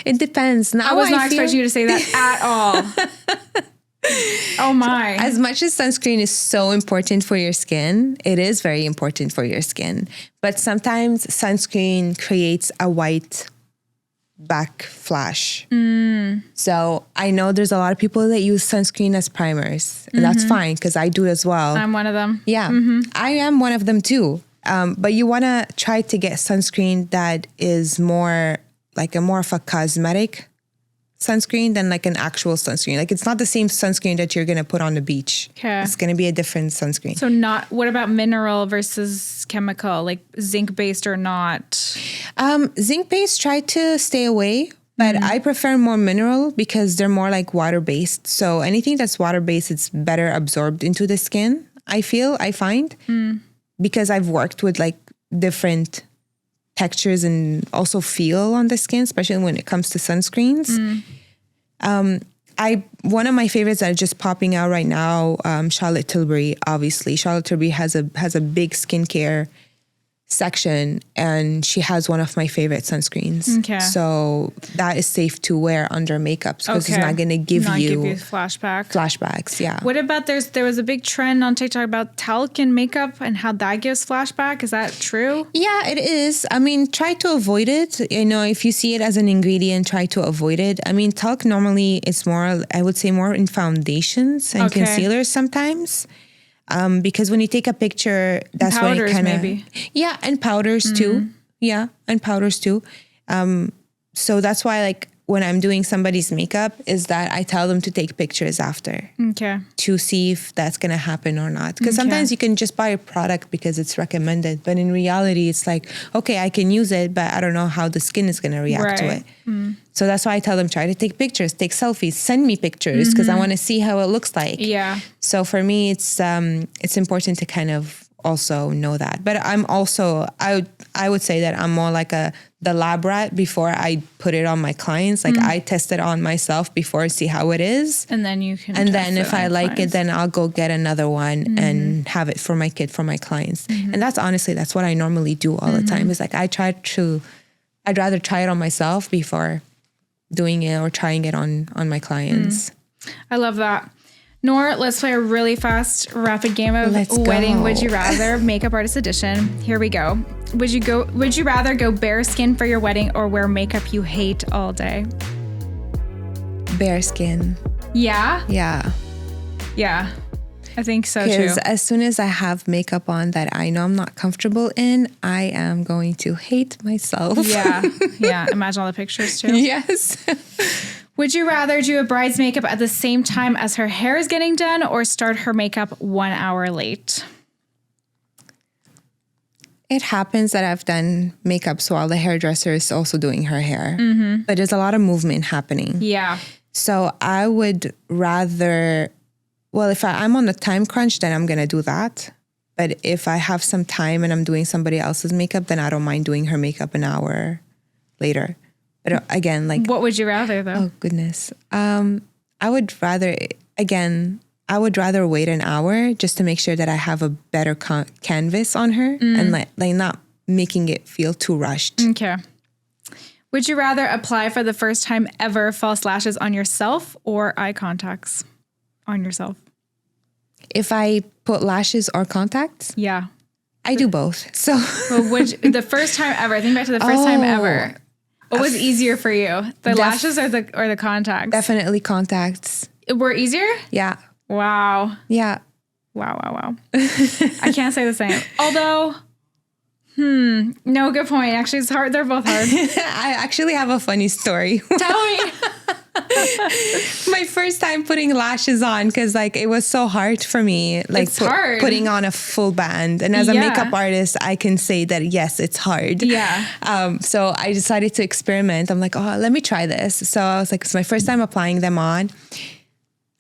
It depends. Now I was not expecting you to say that at all. Oh my. As much as sunscreen is so important for your skin, it is very important for your skin. But sometimes sunscreen creates a white backflash. So I know there's a lot of people that use sunscreen as primers. And that's fine because I do as well. I'm one of them. Yeah, I am one of them too. But you want to try to get sunscreen that is more of a cosmetic sunscreen than like an actual sunscreen. Like it's not the same sunscreen that you're going to put on the beach. Okay. It's going to be a different sunscreen. So what about mineral versus chemical, like zinc based or not? Zinc based, try to stay away, but I prefer more mineral because they're more like water based. So anything that's water based, it's better absorbed into the skin. I find because I've worked with like different textures and also feel on the skin, especially when it comes to sunscreens. One of my favorites that are just popping out right now, Charlotte Tilbury, obviously. Charlotte Tilbury has a big skincare section, and she has one of my favorite sunscreens. Okay. So that is safe to wear under makeup because it's not going to give you flashbacks. Yeah. What about there was a big trend on TikTok about talc in makeup and how that gives flashback. Is that true? Yeah, it is. I mean, try to avoid it. You know, if you see it as an ingredient, try to avoid it. I mean, talc normally is more, I would say, more in foundations and concealers sometimes. Because when you take a picture, that's when it kind of... maybe. Yeah, and powders too. Yeah, and powders too. So that's why like when I'm doing somebody's makeup is that I tell them to take pictures after. Okay. To see if that's going to happen or not. Because sometimes you can just buy a product because it's recommended. But in reality, it's like, okay, I can use it, but I don't know how the skin is going to react to it. So that's why I tell them, try to take pictures, take selfies, send me pictures because I want to see how it looks like. Yeah. So for me, it's important to kind of also know that. But I'm also, I would say that I'm more like the lab rat before I put it on my clients. Like I test it on myself before I see how it is. And then you can. And then if I like it, then I'll go get another one and have it for my kid, for my clients. And that's honestly, that's what I normally do all the time. It's like I'd rather try it on myself before doing it or trying it on my clients. I love that. Nour, let's play a really fast, rapid game of wedding would you rather, makeup artist edition. Here we go. Would you rather go bare skin for your wedding or wear makeup you hate all day? Bare skin. Yeah? Yeah. Yeah. I think so too. Because as soon as I have makeup on that I know I'm not comfortable in, I am going to hate myself. Yeah. Yeah. Imagine all the pictures too. Yes. Would you rather do a bride's makeup at the same time as her hair is getting done or start her makeup 1 hour late? It happens that I've done makeups while the hairdresser is also doing her hair. But there's a lot of movement happening. Yeah. So I would rather, well, if I'm on a time crunch, then I'm going to do that. But if I have some time and I'm doing somebody else's makeup, then I don't mind doing her makeup an hour later. But again, like... What would you rather, though? Oh, goodness. I would rather wait an hour just to make sure that I have a better canvas on her and like not making it feel too rushed. Okay. Would you rather apply for the first time ever false lashes on yourself or eye contacts on yourself? If I put lashes or contacts? Yeah. I do both. So the first time ever, think back to the first time ever. What was easier for you? The lashes or the contacts? Definitely contacts. Were easier? Yeah. Wow. Yeah. Wow. I can't say the same. Although, no, good point. Actually, it's hard. They're both hard. I actually have a funny story. Tell me. My first time putting lashes on, because like it was so hard for me, like putting on a full band. And as a makeup artist, I can say that yes, it's hard. Yeah. So I decided to experiment. I'm like, oh, let me try this. So I was like, it's my first time applying them on.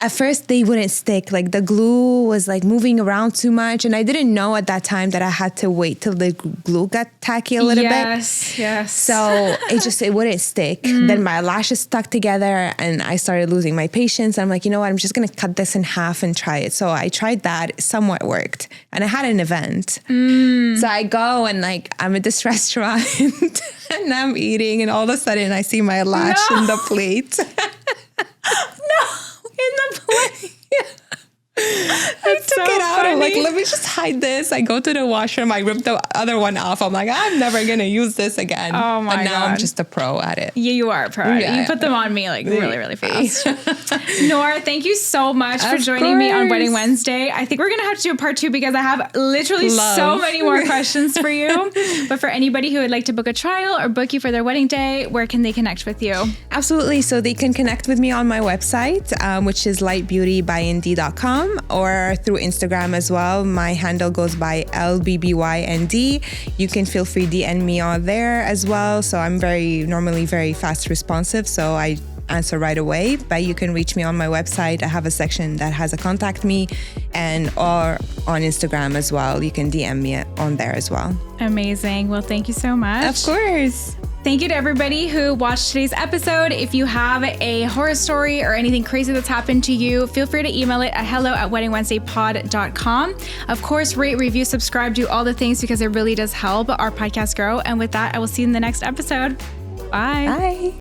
At first, they wouldn't stick. Like the glue was like moving around too much. And I didn't know at that time that I had to wait till the glue got tacky a little bit. Yes. So it wouldn't stick. Then my lashes stuck together and I started losing my patience. I'm like, you know what? I'm just going to cut this in half and try it. So I tried that. It somewhat worked. And I had an event. So I go and like, I'm at this restaurant and I'm eating and all of a sudden I see my lash in the plate. In the plate. I took it out. I'm like, let me just hide this. I go to the washroom. I rip the other one off. I'm like, I'm never going to use this again. Oh my God. And now I'm just a pro at it. Yeah, you are a pro. Yeah. You put them on me like really, really fast. Nour, thank you so much for joining me on Wedding Wednesday. I think we're going to have to do a part 2 because I have literally so many more questions for you. But for anybody who would like to book a trial or book you for their wedding day, where can they connect with you? Absolutely. So they can connect with me on my website, which is LightBeautybyND.com, or through Instagram as well. My handle goes by LBBYND. You can feel free to DM me on there as well. So I'm normally very fast responsive. So I answer right away, but you can reach me on my website. I have a section that has a contact me, or on Instagram as well. You can DM me on there as well. Amazing. Well, thank you so much. Of course. Thank you to everybody who watched today's episode. If you have a horror story or anything crazy that's happened to you, feel free to email it at hello@weddingwednesdaypod.com. Of course, rate, review, subscribe, do all the things because it really does help our podcast grow. And with that, I will see you in the next episode. Bye. Bye.